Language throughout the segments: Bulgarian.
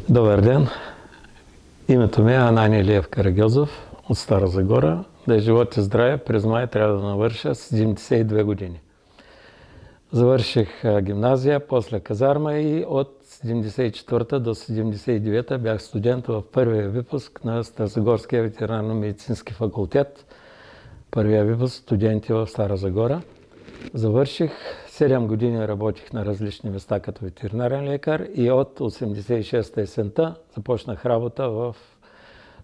Добър ден! Името ми е Анани Илиев Карагьозов от Стара Загора. Да е живот и здраве, през май трябва да навърша 72 години. Завърших гимназия, после казарма и от 74 до 79 бях студент в първия випуск на Старозагорския ветеринарно-медицински факултет. Първия випуск студенти в Стара Загора. Завърших, 7 години работих на различни места като ветеринарен лекар и от 86-та есента започнах работа в,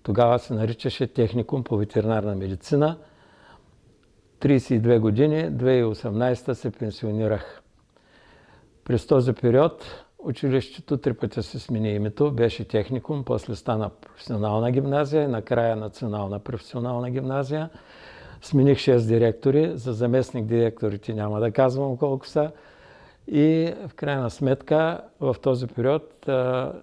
тогава се наричаше техникум по ветеринарна медицина. 32 години, 2018 се пенсионирах. През този период училището 3 пъти се смени името, беше техникум, после стана професионална гимназия и накрая национална професионална гимназия. Смених 6 директори, за заместник директорите няма да казвам колко са. И в крайна сметка в този период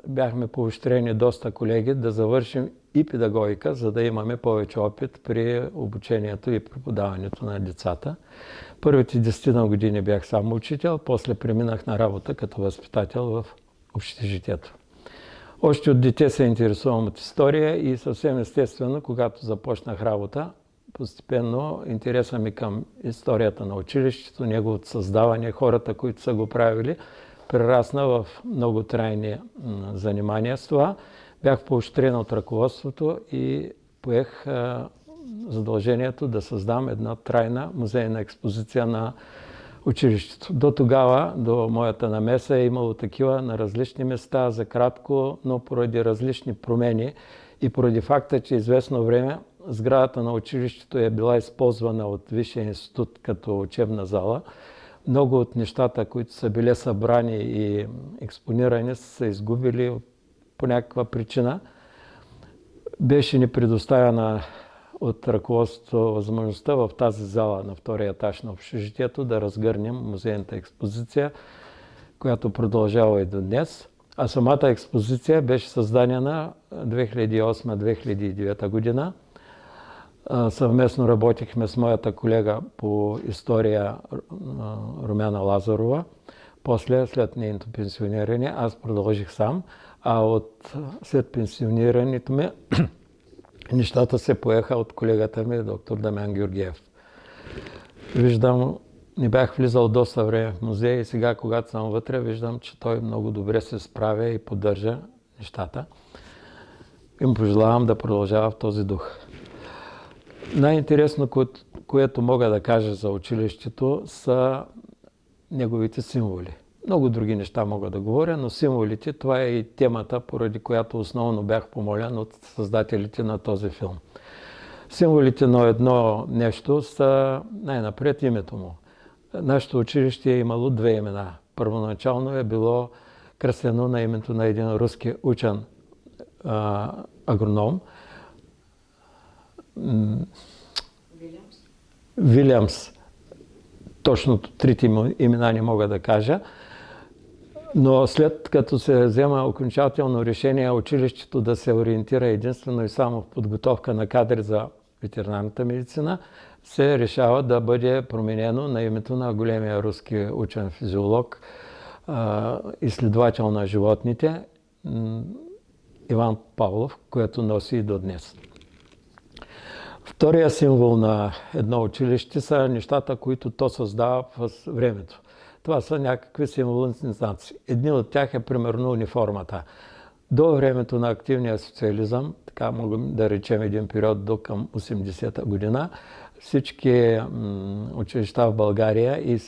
бяхме поощрени доста колеги да завършим и педагогика, за да имаме повече опит при обучението и преподаването на децата. Първите 10 години бях само учител, после преминах на работа като възпитател в общежитието. Още от дете се интересувам от история и съвсем естествено, когато започнах работа, постепенно интереса ми към историята на училището, неговото създаване, хората, които са го правили, прерасна в много трайни занимания с това. Бях поощрен от ръководството и поех задължението да създам една трайна музейна експозиция на училището. До тогава, до моята намеса е имало такива на различни места, за кратко, но поради различни промени и поради факта, че известно време сградата на училището е била използвана от Висшия институт като учебна зала. Много от нещата, които са били събрани и експонирани, са изгубили по някаква причина. Беше ни предоставена от ръководството възможността в тази зала на втория етаж на общежитието да разгърнем музейната експозиция, която продължава и до днес. А самата експозиция беше създадена 2008-2009 година. Съвместно работихме с моята колега по история Румяна Лазарова. После, след нейното пенсиониране, аз продължих сам, а след пенсионирането ми нещата се поеха от колегата ми, доктор Дамян Георгиев. Виждам, не бях влизал доста време в музея и сега, когато съм вътре, виждам, че той много добре се справя и поддържа нещата. И му пожелавам да продължава в този дух. Най-интересно, което мога да кажа за училището, са неговите символи. Много други неща мога да говоря, но символите, това е и темата, поради която основно бях помолен от създателите на този филм. Символите на едно нещо са най-напред името му. Нашето училище е имало 2 имена. Първоначално е било кръстено на името на един руски учен агроном. Вилямс. Точно 3 имена не мога да кажа. Но след като се взема окончателно решение училището да се ориентира единствено и само в подготовка на кадри за ветеринарната медицина, се решава да бъде променено на името на големия руски учен физиолог, изследовател на животните Иван Павлов, което носи и до днес. Втория символ на едно училище са нещата, които то създава в времето. Това са някакви символни знаци. Едни от тях е примерно униформата. До времето на активния социализъм, така можем да речем един период до към 80-та година, всички училища в България и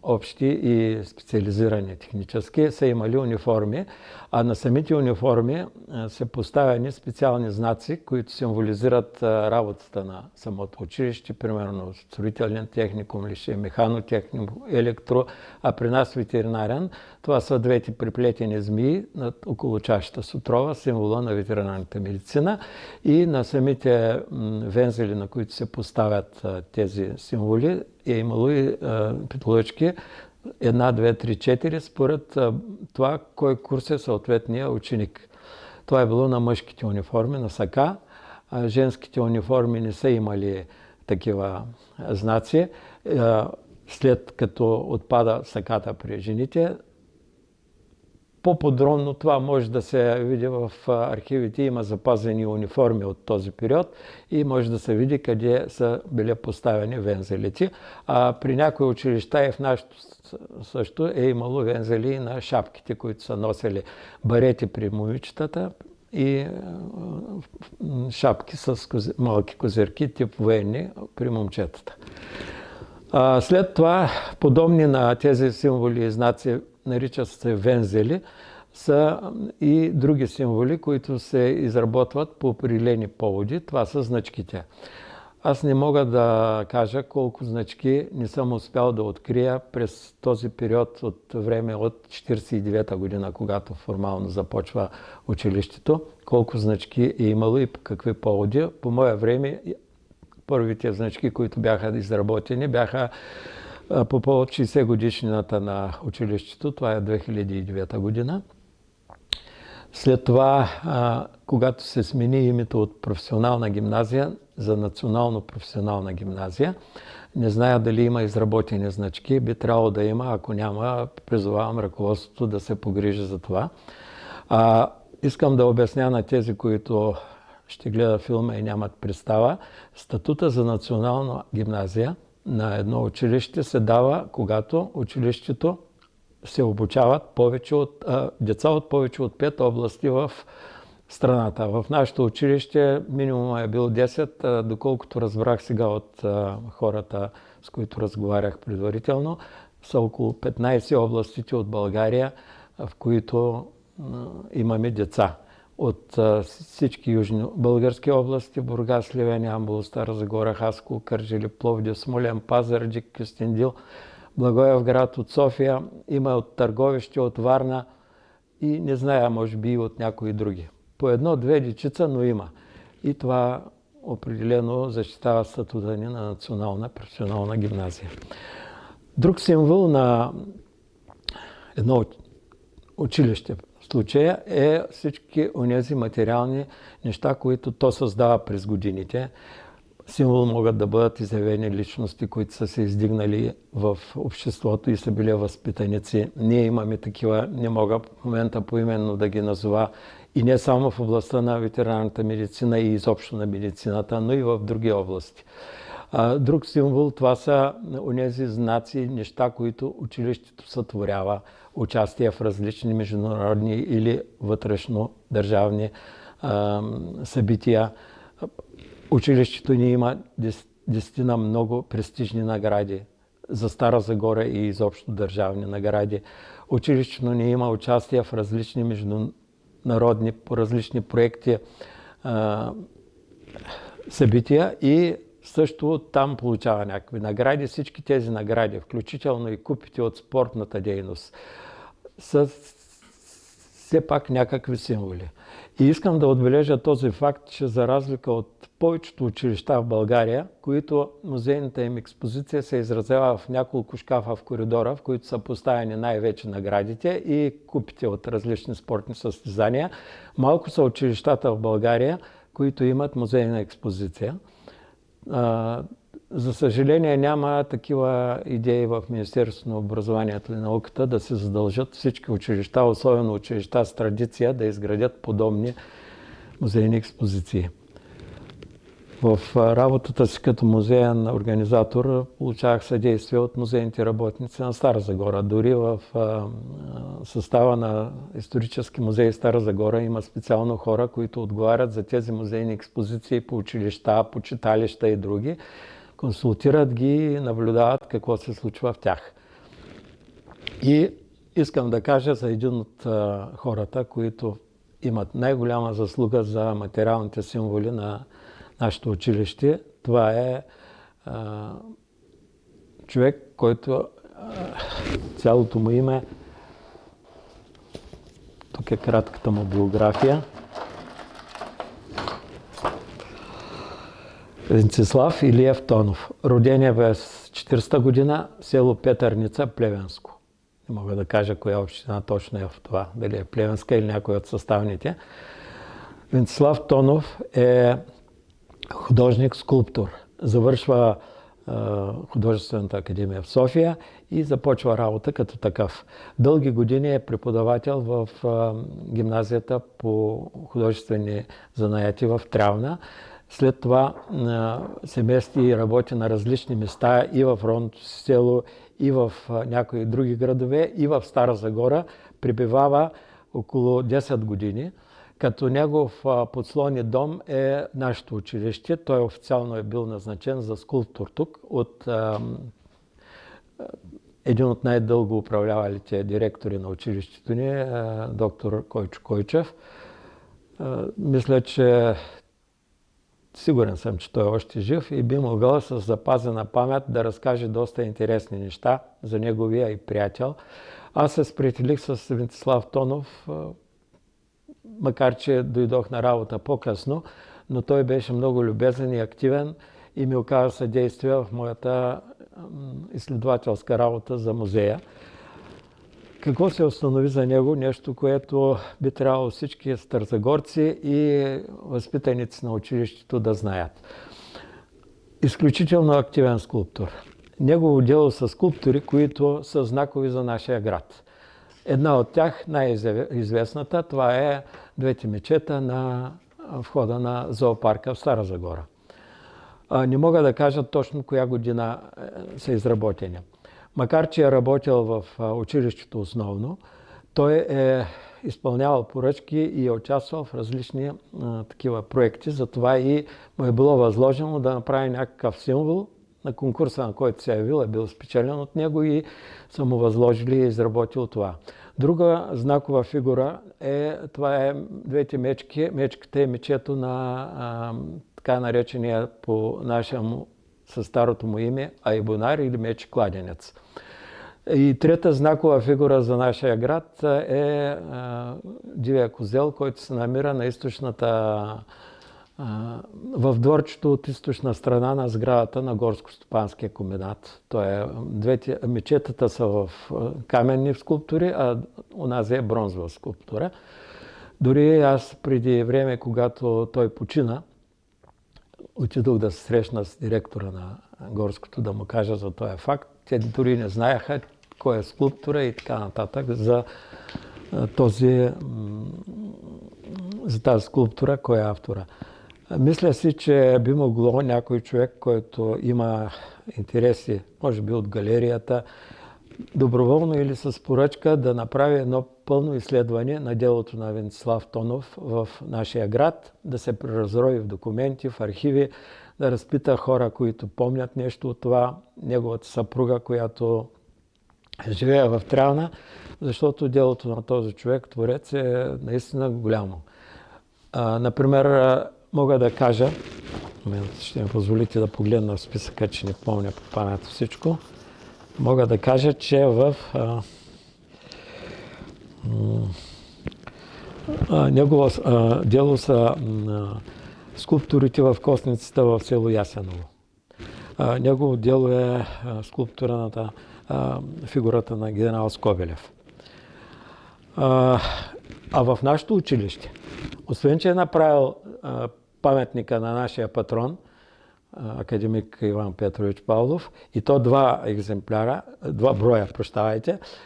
общи и специализирани технически са имали униформи, а на самите униформи са поставени специални знаци, които символизират работата на самото училище, примерно строителен техникум, лише механотехникум, електро, а при нас ветеринарен. Това са 2 приплетени змии около чашата с отрова, символа на ветеринарната медицина, и на самите вензели, на които се поставят тези символи, е имало и петолъчки 1, 2, 3, 4, според това кой курс е съответния ученик. Това е било на мъжките униформи, на сака. Женските униформи не са имали такива знаци. След като отпада саката при жените, По-подробно това може да се види в архивите. Има запазени униформи от този период и може да се види къде са били поставени вензелите. А при някои училища и в нашото също е имало вензели на шапките, които са носили барети при момичетата и шапки с малки козирки, тип военни при момчетата. След това, подобни на тези символи и знаци, наричат се вензели, са и други символи, които се изработват по определени поводи. Това са значките. Аз не мога да кажа колко значки не съм успял да открия през този период от време от 1949 година, когато формално започва училището, колко значки е имало и по какви поводи. По мое време първите значки, които бяха изработени, бяха по повод 60 годишнината на училището. Това е 2009 година. След това, когато се смени името от професионална гимназия за национално-професионална гимназия, не зная дали има изработени значки, би трябвало да има, ако няма, призовавам ръководството да се погрижи за това. Искам да обясня на тези, които ще гледат филма и нямат представа, статута за национална гимназия на едно училище се дава, когато училището се обучават деца от повече от 5 области в страната. В нашето училище минимум е бил 10, доколкото разбрах сега от хората, с които разговарях предварително, са около 15 областите от България, в които имаме деца. От всички южни български области, Бургас, Сливен, Ямбол, Стара Загора, Хасково, Кърджали, Пловдив, Смолян, Пазарджик, Кюстендил, Благоевград, от София, има от Търговище, от Варна и не зная, може би и от някои други. По 1-2 дечица, но има. И това определено защитава статута ни на национална професионална гимназия. Друг символ на едно училище в случая е всички онези материални неща, които то създава през годините. Символ могат да бъдат изявени личности, които са се издигнали в обществото и са били възпитаници. Ние имаме такива, не мога в момента поименно да ги назова, и не само в областта на ветеринарната медицина и изобщо на медицината, но и в други области. Друг символ, това са онези знаци, неща, които училището сътворява. Участие в различни международни или вътрешно-държавни събития. Училището ни има 10 много престижни награди за Стара Загора и изобщо държавни награди. Училището ни има участие в различни международни, по различни проекти, събития и също там получава някакви награди. Всички тези награди, включително и купите от спортната дейност, са все пак някакви символи. И искам да отбележа този факт, че за разлика от повечето училища в България, които музейната им експозиция се изразява в няколко шкафа в коридора, в които са поставени най-вече наградите и купите от различни спортни състезания, малко са училищата в България, които имат музейна експозиция. За съжаление няма такива идеи в Министерството на образованието и науката да се задължат всички училища, особено училища с традиция, да изградят подобни музейни експозиции. В работата си като музеен организатор получавах съдействие от музейните работници на Стара Загора. Дори в състава на Исторически музей Стара Загора има специално хора, които отговарят за тези музейни експозиции по училища, по читалища и други. Консултират ги и наблюдават какво се случва в тях. И искам да кажа за един от хората, които имат най-голяма заслуга за материалните символи на нашето училище. Това е човек, който цялото му име, тук е кратката му биография, Венцислав Илиев Тонов. Роден е в 40-та година, село Петърница, Плевенско. Не мога да кажа коя община точно е в това, дали е Плевенска или някой от съставните. Венцислав Тонов е художник-скулптор. Завършва Художествената академия в София и започва работа като такъв. Дълги години е преподавател в гимназията по художествени занаяти в Трявна. След това се мести и работи на различни места и в родното си село, и в някои други градове, и в Стара Загора. Пребивава около 10 години. Като негов подслонен дом е нашето училище. Той официално е бил назначен за скулптор тук от един от най-дълго управлявалите директори на училището ни, доктор Койчо Койчев. Мисля, че сигурен съм, че той е още жив и би могъл с запазена памет да разкаже доста интересни неща за неговия и приятел. Аз се сприятелих с Венцислав Тонов, макар че дойдох на работа по-късно, но той беше много любезен и активен и ми оказа съдействие в моята изследователска работа за музея. Какво се установи за него? Нещо, което би трябвало всички старозагорци и възпитаници на училището да знаят. Изключително активен скулптор. Негово дело са скулптури, които са знакови за нашия град. Една от тях, най-известната, това е двете мечета на входа на зоопарка в Стара Загора. Не мога да кажа точно коя година са изработени. Макар че е работил в училището основно, той е изпълнявал поръчки и е участвал в различни такива проекти. Затова и му е било възложено да направи някакъв символ на конкурса, на който се е явил, е бил спечелен от него и са му възложили и изработил това. Друга знакова фигура това е двете мечки. Мечката е мечето на така наречения по нашему със старото му име Айбунар или меч-кладенец. И трета знакова фигура за нашия град е дивия козел, който се намира на източната, в дворчето от източна страна на сградата на Горско-стопанския комбинат. Мечетата са в каменни скулптури, а онази е бронзова скулптура. Дори аз преди време, когато той почина, отидох да се срещна с директора на Горското, да му кажа за този факт. Те дори не знаеха кой е скулптура и така нататък за тази скулптура, кой е автора. Мисля си, че би могло някой човек, който има интереси, може би от галерията, доброволно или с поръчка да направи едно пълно изследване на делото на Венцислав Тонов в нашия град, да се преразрови в документи, в архиви, да разпита хора, които помнят нещо от това, неговата съпруга, която живее в Трявна, защото делото на този човек, творец, е наистина голямо. Например, мога да кажа, ще ми позволите да погледна в списъка, че не помня по памет всичко, мога да кажа, че в негово дело са скулптурите в костницата в село Ясеново. Негово дело е скулптурната фигурата на генерал Скобелев. А в нашето училище, освен че е направил паметника на нашия патрон, академик Иван Петрович Павлов, и то два броя,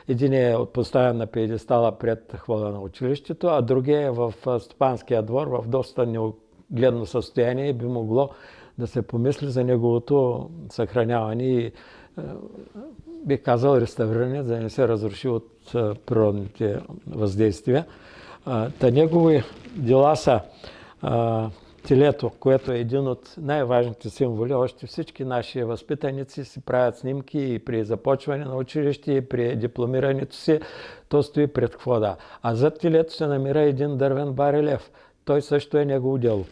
Един е поставен на пиедестала пред входа на училището, а другия е в стопанския двор, в доста неогледно състояние и би могло да се помисли за неговото съхраняване и, бих казал, реставриране, за да не се разруши от природните въздействия. Негови дела са телето, което е един от най-важните символи. Още всички наши възпитаници си правят снимки и при започване на училище, и при дипломирането си, то стои пред входа. А зад телето се намира един дървен барелев. Той също е негово дело.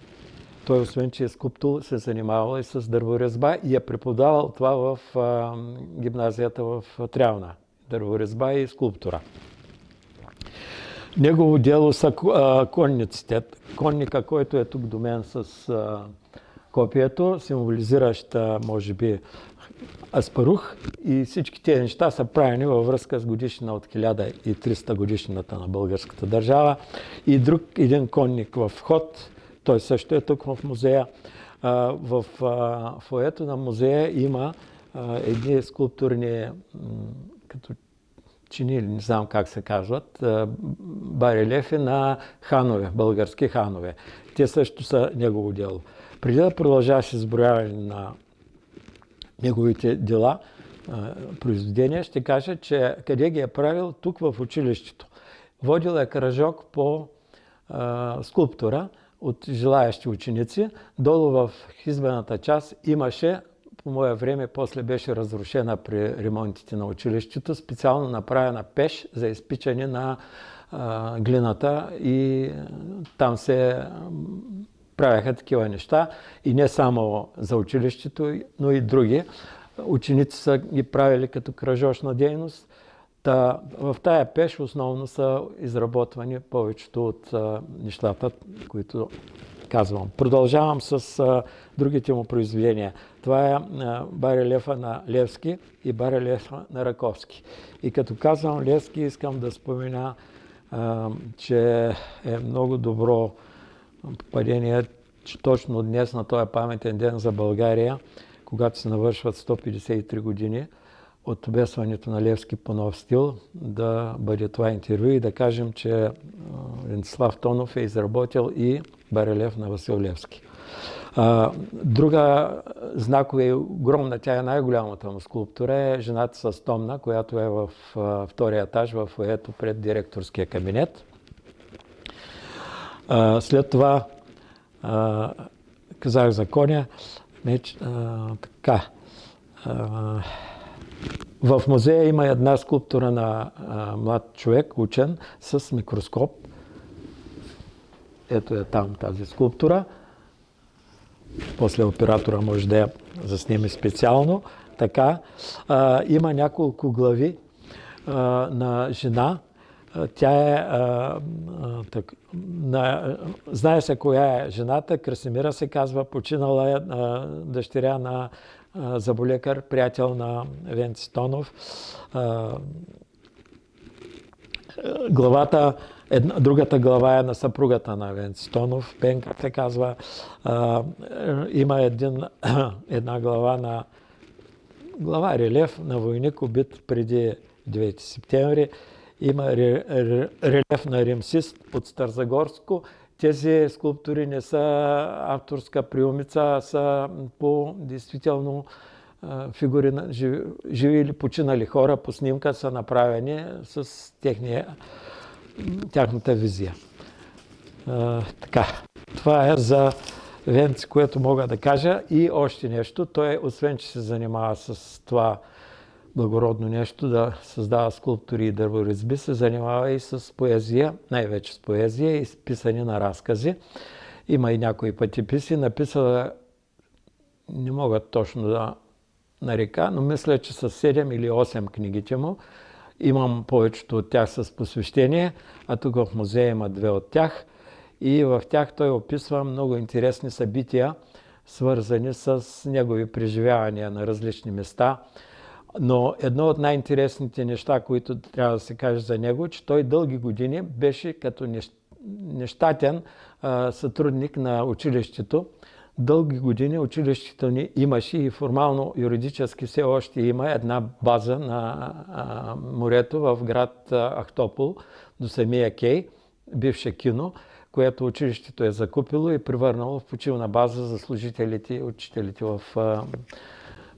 Той, освен че е скулптор, се занимавал и с дърворезба и е преподавал това в гимназията в Трявна. Дърворезба и скулптура. Негово дело са конниците. Конника, който е тук до мен с копието, символизиращ, може би, Аспарух. И всички тези неща са правени във връзка с годишнина от 1300 годишнината на българската държава. И друг един конник в ход, той също е тук в музея. В фоето на музея има едни скулптурни, като чини, не знам как се казват, барелефи на ханове, български ханове. Те също са негово дело. Преди да продължаваш изброяване на неговите дела, произведения, ще кажа, че къде ги е правил тук в училището. Водил е кръжок по скулптура от желаящи ученици. Долу в избената част имаше, по мое време, после беше разрушена при ремонтите на училището, специално направена пеш за изпичане на глината и там се правяха такива неща. И не само за училището, но и други. Ученици са ги правили като кръжочна дейност. В тая пеш основно са изработвани повечето от нещата, които казвам. Продължавам с другите му произведения. Това е барелефа на Левски и барелефа на Раковски. И като казвам Левски, искам да спомена, че е много добро попадение, че точно днес, на този паметен ден за България, когато се навършват 153 години от обесването на Левски по нов стил, да бъде това интервю и да кажем, че Венцислав Тонов е изработил и барелеф на Васил Левски. Друга знакова и огромна, тя е най-голямата му скулптура, е жената с Томна, която е в втория етаж, в фоето пред директорския кабинет. След това казах за коня. В музея има една скулптура на млад човек, учен, с микроскоп. Ето е там тази скулптура. После оператора може да я заснеме специално. Така, има няколко глави на жена. Тя е... знае се коя е жената. Красимира се казва. Починала е дъщеря на зъболекар, приятел на Венци Тонов. Другата глава е на съпругата на Венци Тонов, Пенка се казва. Има една глава релеф на войник, убит преди 9 септември. Има релеф на римсист от Старозагорско. Тези скулптури не са авторска приумица, а са по действително фигури на живи или починали хора по снимка са направени с тяхната визия. Така, това е за Венци, което мога да кажа. И още нещо. Той, освен че се занимава с това благородно нещо, да създава скулптури и дърворезби, се занимава и с поезия, най-вече с поезия и с писане на разкази. Има и някои пътеписи. Написала, не мога точно да нарека, но мисля, че са 7 или 8 книгите му. Имам повечето от тях с посвещение, а тук в музея има 2 от тях. И в тях той описва много интересни събития, свързани с негови преживявания на различни места. Но едно от най-интересните неща, които трябва да се каже за него, че той дълги години беше като нещатен сътрудник на училището. Дълги години училището ни имаше и формално юридически все още има една база на морето в град Ахтопол до самия кей, бивше кино, което училището е закупило и превърнало в почивна база за служителите и учителите в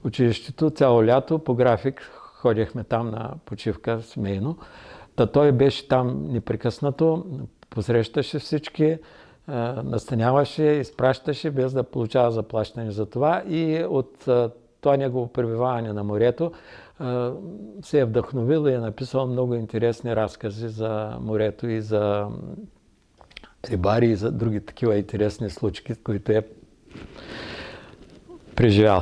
училището. Цяло лято по график ходихме там на почивка семейно. Той беше там непрекъснато, посрещаше всички, настаняваше, изпращаше, без да получава заплащане за това. И от това негово пребиваване на морето се е вдъхновил и е написал много интересни разкази за морето и за рибари и за други такива интересни случки, които е преживял.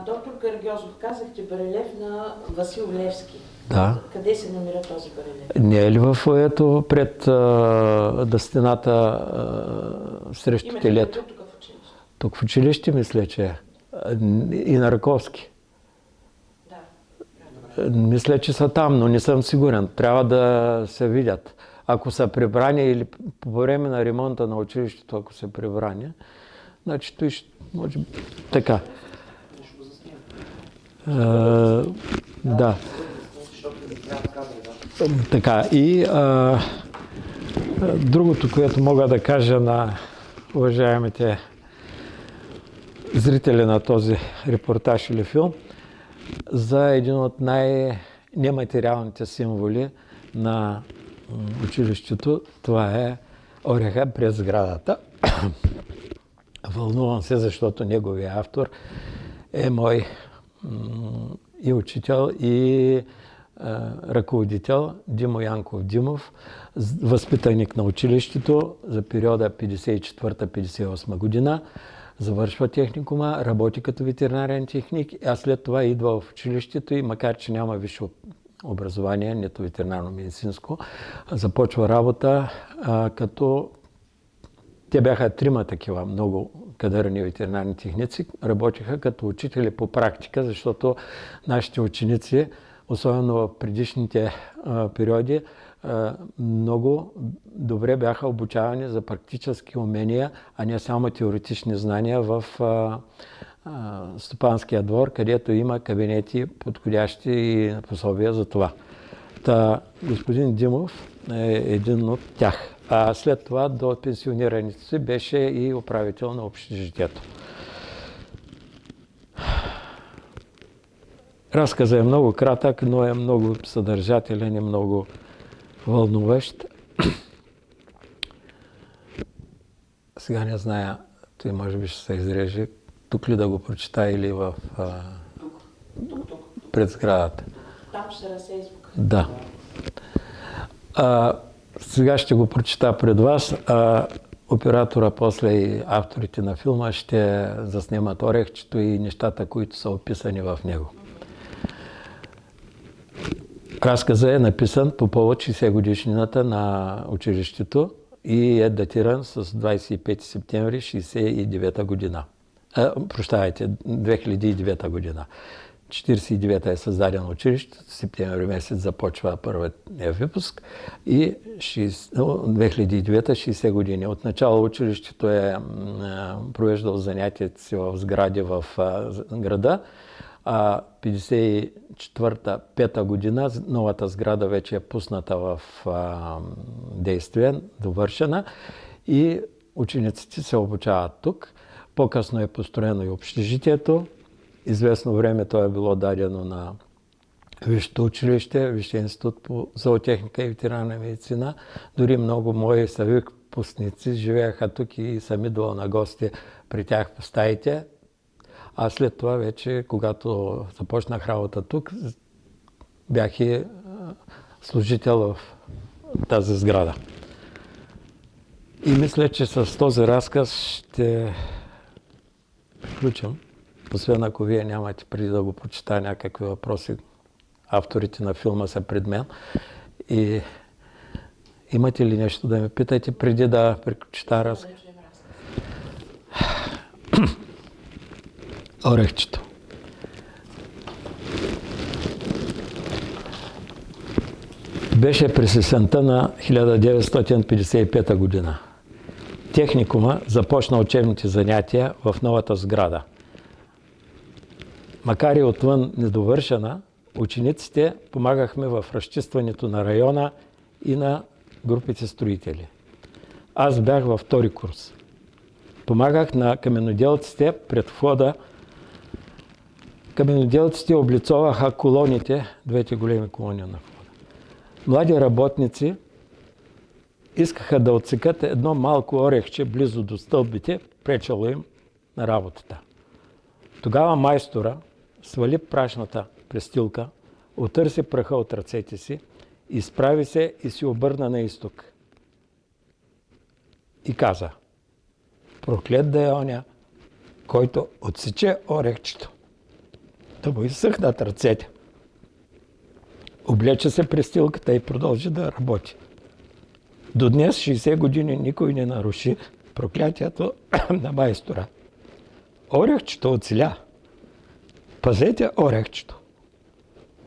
Доктор Карагьозов, казахте барелеф на Васил Левски. Да. Къде се намира този барелеф? Не е ли в фоето пред стената срещу телето? Тук в училище? Тук в училище мисля, че е. И на Раковски. Да. Мисля, че са там, но не съм сигурен. Трябва да се видят. ако са прибрани или по време на ремонта на училището, ако са прибрани, значи той ще може така. Да. Така. И другото, което мога да кажа на уважаемите зрители на този репортаж или филм, за един от най-нематериалните символи на училището, това е ореха през сградата. Вълнувам се, защото неговият автор е мой и учител, и ръководител Димо Янков Димов, възпитаник на училището за периода 54-58 година. Завършва техникума, работи като ветеринарен техник, а след това идва в училището и макар че няма висше образование, нито ветеринарно-медицинско, започва работа като те бяха трима такива много кадърни ветеринарни техници, работиха като учители по практика, защото нашите ученици, особено в предишните периоди, много добре бяха обучавани за практически умения, а не само теоретични знания в стопанския двор, където има кабинети подходящи и пособия за това. Господин Димов е един от тях. А след това до пенсионирането си беше и управител на общежитието. Разказът е много кратък, но е много съдържателен и много вълнуващ. Сега не зная, той може би ще се изреже, тук ли да го прочита или в пред сградата. Там ще разсея звука. Да. Сега ще го прочита пред вас, а оператора после и авторите на филма ще заснемат орехчето и нещата, които са описани в него. Разказът е написан по повод 60 годишнината на училището и е датиран с 25 септември 1969 година. 2009 година. 49-та е създадено училището, в септември месец започва първият випуск и 2009-та 60 години. Отначало училището е провеждало занятията си в сгради в града, а 54-та година новата сграда вече е пусната в действие, довършена и учениците се обучават тук. По-късно е построено и общежитието. Известно време то е било дадено на Висшето училище, Висшия институт по зоотехника и ветеринарна медицина. Дори много мои съвипускници живееха тук и съм идвал на гости при тях по стаите. А след това вече, когато започнах работа тук, бях и служител в тази сграда. И мисля, че с този разказ ще приключим. Освен ако вие нямате преди да го прочита някакви въпроси, авторите на филма са пред мен. И имате ли нещо да ме питате преди да прочита разказ? Орехчето. Беше през есента на 1955 година. Техникума започна учебните занятия в новата сграда. Макар и отвън недовършена, учениците помагахме в разчистването на района и на групите строители. Аз бях във втори курс. Помагах на каменоделците пред входа. Каменоделците облицоваха колоните, двете големи колони на входа. Млади работници искаха да отсекат едно малко орехче близо до стълбите, пречело им на работата. Тогава майстора свали прашната престилка, отърси праха от ръцете си, изправи се и се обърна на изток. И каза: проклет да е оня, който отсече орехчето, да му изсъхнат ръцете. Облече се престилката и продължи да работи. До днес, 60 години, никой не наруши проклятието на майстора. Орехчето оцеля. Пазете орехчето.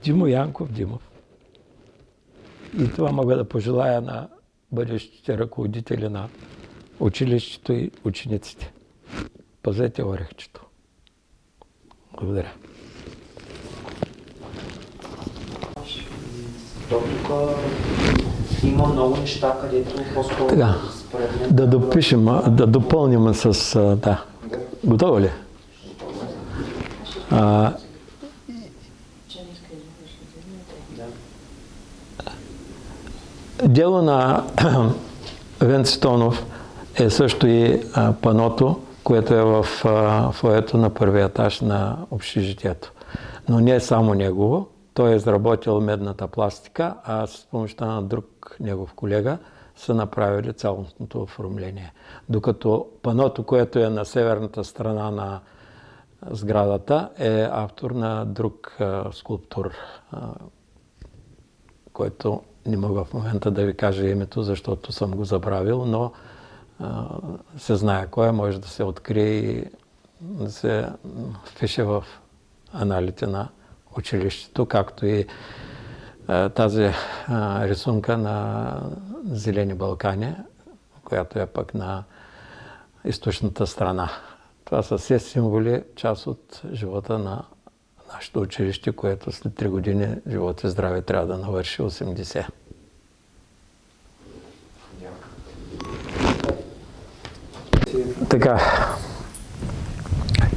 Димо Янков Димов. И това мога да пожелая на бъдещите ръководители на училището и учениците. Пазете орехчето. Благодаря. Тук има много неща, където по-скоро Така, да допишем, да допълним с... Да. Готово ли? Дело на Венци Тонов е също и паното, което е в фоето на първия етаж на общежитието. Но не е само негово. Той е изработил медната пластика, а с помощта на друг негов колега са направили цялостното оформление. Докато паното, което е на северната страна на сградата, е автор на друг скулптор, който не мога в момента да ви кажа името, защото съм го забравил, но се знае кой е, може да се открие и да се впише в аналите на училището, както и тази рисунка на Зелени Балкани, която е пък на източната страна. Това са все символи, част от живота на нашето училище, което след 3 години живот и здраве трябва да навърши 80. Така,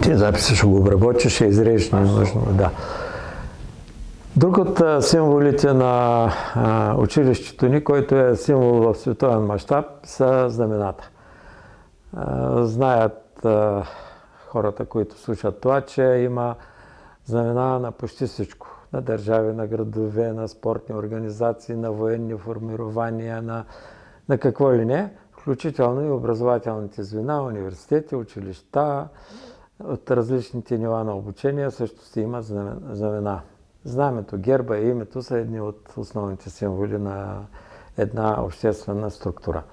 ти записи ще го обработиш, ще изрежеш, не нужно, да. Друг от символите на училището ни, който е символ в световен мащаб, са знамената. Знаят хората, които слушат това, че има знамена на почти всичко. На държави, на градове, на спортни организации, на военни формирования, на какво ли не, включително и образователните звена, университети, училища, от различните нива на обучение също си има знамена. Знамето, герба и името са едни от основните символи на една обществена структура.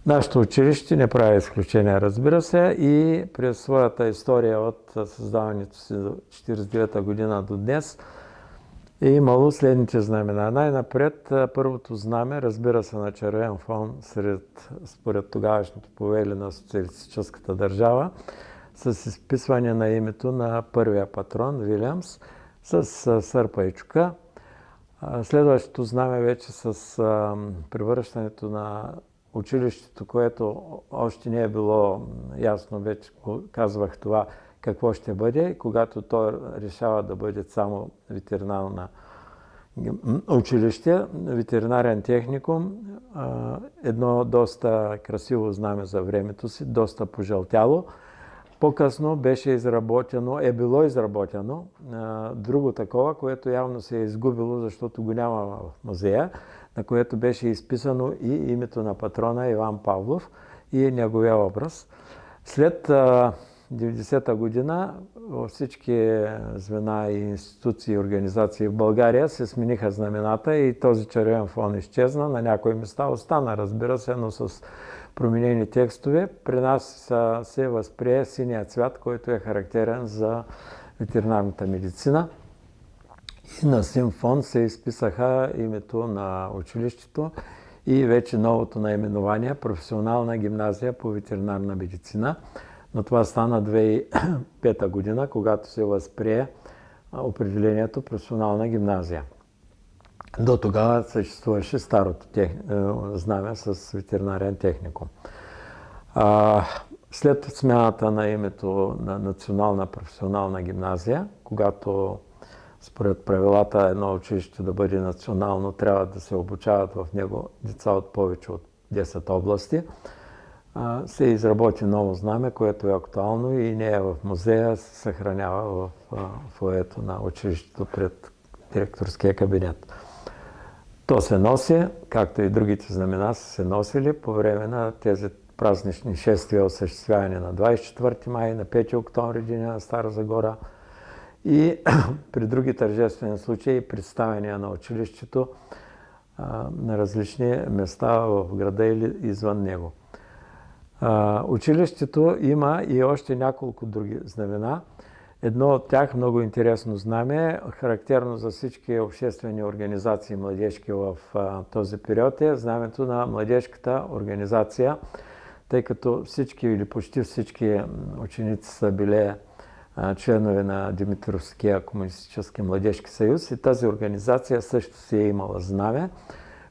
Нашето училище не прави изключение, разбира се, и през своята история от създаването си до 1949 година до днес е имало следните знамена. Най-напред първото знаме, разбира се, на червен фон според тогавашните повели на социалистическата държава, с изписване на името на първия патрон Вилямс с сърпа и чука. Следващото знаме вече с превръщането на училището, което още не е било ясно, вече казвах това, какво ще бъде, когато той решава да бъде само ветеринарно училище, ветеринарен техникум, едно доста красиво знаме за времето си, доста пожълтяло. По-късно е било изработено друго такова, което явно се е изгубило, защото го няма в музея, на което беше изписано и името на патрона Иван Павлов и неговия образ. След 90-та година във всички звена и институции и организации в България се смениха знамената и този червен фон изчезна. На някои места остана, разбира се, но с променени текстове. При нас се възприе синия цвят, който е характерен за ветеринарната медицина. И на син фон се изписаха името на училището и вече новото наименование професионална гимназия по ветеринарна медицина. Но това стана 2005 година, когато се възприе определението професионална гимназия. До тогава съществуваше старото знаме с ветеринарен техникум. След смяната на името на Национална професионална гимназия, когато според правилата едно училище да бъде национално, трябва да се обучават в него деца от повече от 10 области, се изработи ново знаме, което е актуално и не е в музея, се съхранява в фоето на училището пред директорския кабинет. То се носи, както и другите знамена са се носили по време на тези празнични шествия, осъществяване на 24 май, на 5 октомври, деня на Стара Загора и при други тържествени случаи представяния на училището на различни места в града или извън него. Училището има и още няколко други знамена. Едно от тях, много интересно знаме, характерно за всички обществени организации младежки в този период, е знамето на младежката организация, тъй като всички или почти всички ученици са били членове на Димитровския комунистически младежки съюз и тази организация също си е имала знаме,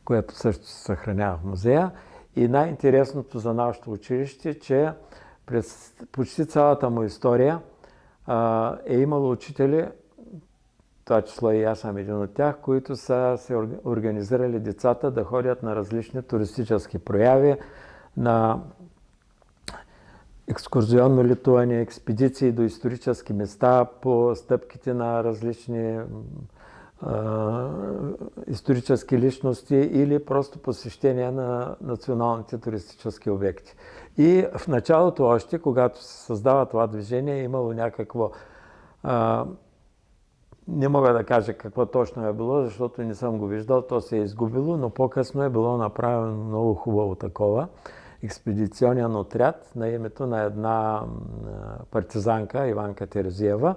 което също се съхранява в музея. И най-интересното за нашето училище, че през почти цялата му история е имало учители, това число и аз съм един от тях, които са се организирали децата да ходят на различни туристически прояви, на екскурзионно летуване, експедиции до исторически места по стъпките на различни исторически личности или просто посещения на националните туристически обекти. И в началото още, когато се създава това движение, е имало някакво... не мога да кажа какво точно е било, защото не съм го виждал, то се е изгубило, но по-късно е било направено много хубаво такова експедиционен отряд на името на една партизанка, Иванка Терезиева,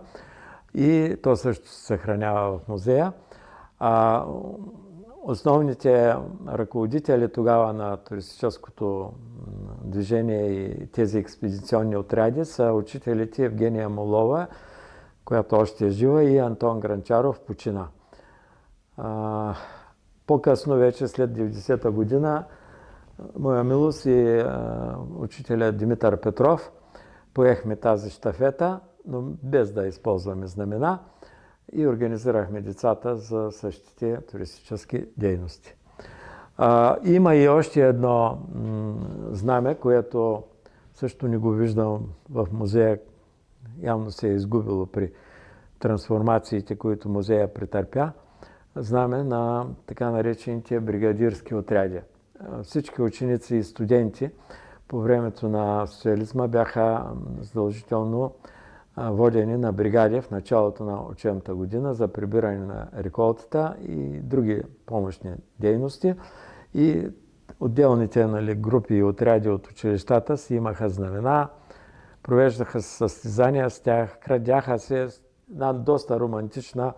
и то също се съхранява в музея. Основните ръководители тогава на туристическото движение и тези експедиционни отряди са учителите Евгения Молова, която още е жива, и Антон Гранчаров почина. По-късно, вече след 90-та година, моя милост и учителя Димитър Петров поехме тази щафета, но без да използваме знамена, и организирахме децата за същите туристически дейности. Има и още едно знаме, което също не го виждам в музея, явно се е изгубило при трансформациите, които музея претърпя. Знаме на така наречените бригадирски отряди. Всички ученици и студенти по времето на социализма бяха задължително водени на бригади в началото на учебната година за прибиране на реколтата и други помощни дейности. И отделните групи и отряди от училищата си имаха знамена, провеждаха състезания с тях, крадяха се, една доста романтична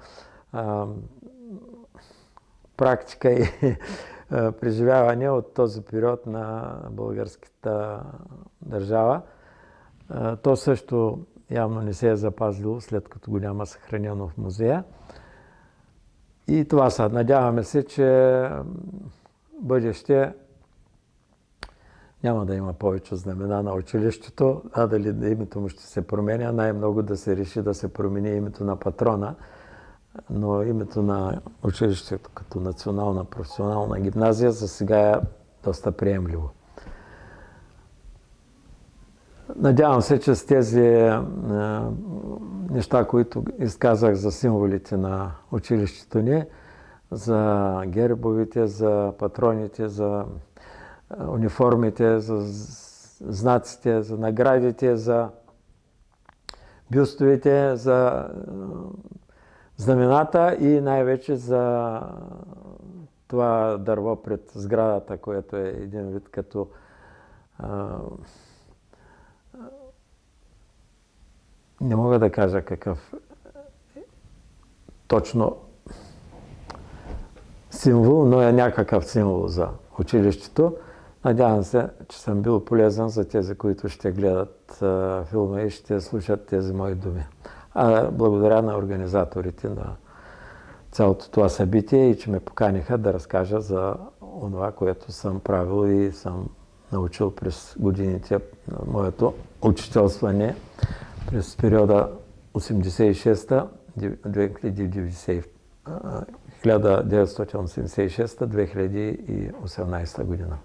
практика и преживяване от този период на българската държава. То също явно не се е запазило, след като го няма съхранено в музея. И това са. Надяваме се, че в бъдеще няма да има повече знамена на училището, а дали името му ще се променя, най-много да се реши да се промени името на патрона, но името на училището като национална професионална гимназия за сега е доста приемливо. Надявам се, че с тези неща, които изказах за символите на училището ни, за гербовите, за патроните, за униформите, за знаците, за наградите, за бюстовете, за знамената и най-вече за това дърво пред сградата, което е един вид като не мога да кажа какъв точно символ, но е някакъв символ за училището. Надявам се, че съм бил полезен за тези, които ще гледат филма и ще слушат тези мои думи. Благодаря на организаторите на цялото това събитие и че ме поканиха да разкажа за това, което съм правил и съм научил през годините на моето учителстване през периода 1986-2018 година.